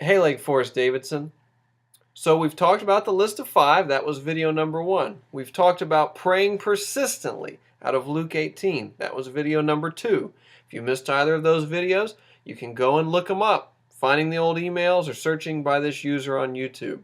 Hey, Lake Forest Davidson. So we've talked about the list of five. That was video number 1. We've talked about praying persistently out of Luke 18. That was video number 2. If you missed either of those videos, you can go and look them up, finding the old emails or searching by this user on YouTube.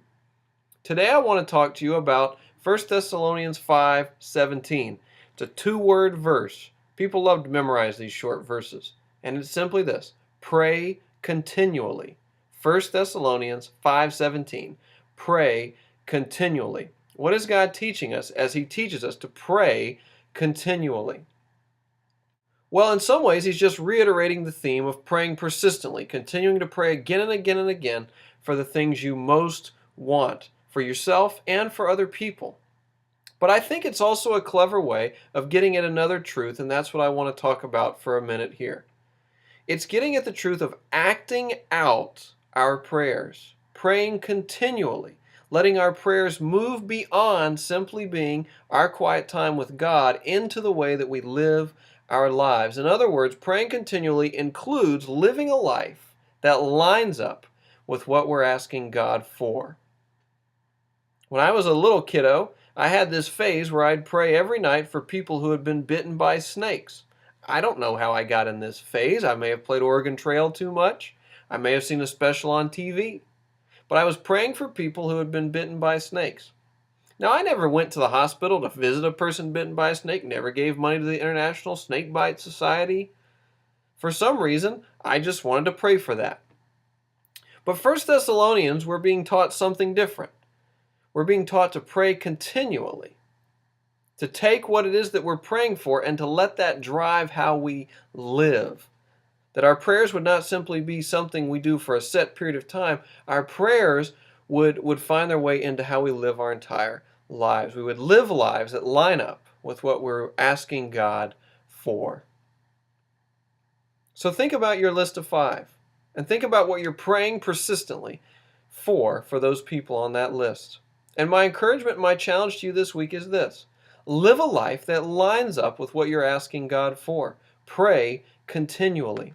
Today I want to talk to you about 1 Thessalonians 5:17. It's a 2-word verse. People love to memorize these short verses. And it's simply this: pray continually. 1 Thessalonians 5:17. Pray continually. What is God teaching us as He teaches us to pray continually? Well, in some ways, He's just reiterating the theme of praying persistently, continuing to pray again and again and again for the things you most want, for yourself and for other people. But I think it's also a clever way of getting at another truth, and that's what I want to talk about for a minute here. It's getting at the truth of acting out our prayers, praying continually, letting our prayers move beyond simply being our quiet time with God into the way that we live our lives. In other words, praying continually includes living a life that lines up with what we're asking God for. When I was a little kiddo, I had this phase where I'd pray every night for people who had been bitten by snakes. I don't know how I got in this phase. I may have played Oregon Trail too much. I may have seen a special on TV. But I was praying for people who had been bitten by snakes. Now, I never went to the hospital to visit a person bitten by a snake, never gave money to the International Snakebite Society. For some reason, I just wanted to pray for that. But 1 Thessalonians, we're being taught something different. We're being taught to pray continually, to take what it is that we're praying for and to let that drive how we live. That our prayers would not simply be something we do for a set period of time. Our prayers would find their way into how we live our entire lives. We would live lives that line up with what we're asking God for. So think about your list of 5 and think about what you're praying persistently for those people on that list. And my encouragement, my challenge to you this week is this: live a life that lines up with what you're asking God for. Pray continually.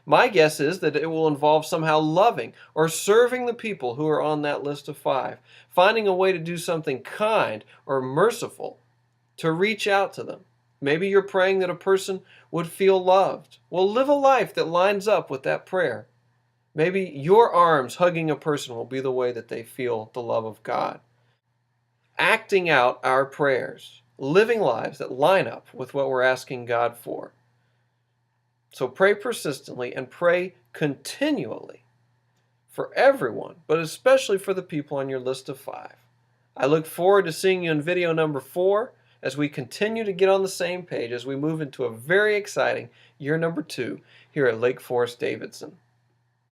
My guess is that it will involve somehow loving or serving the people who are on that list of 5, finding a way to do something kind or merciful to reach out to them. Maybe you're praying that a person would feel loved. Well, live a life that lines up with that prayer. Maybe your arms hugging a person will be the way that they feel the love of God. Acting out our prayers, living lives that line up with what we're asking God for. So pray persistently and pray continually for everyone, but especially for the people on your list of 5. I look forward to seeing you in video number 4 as we continue to get on the same page as we move into a very exciting year number 2 here at Lake Forest Davidson.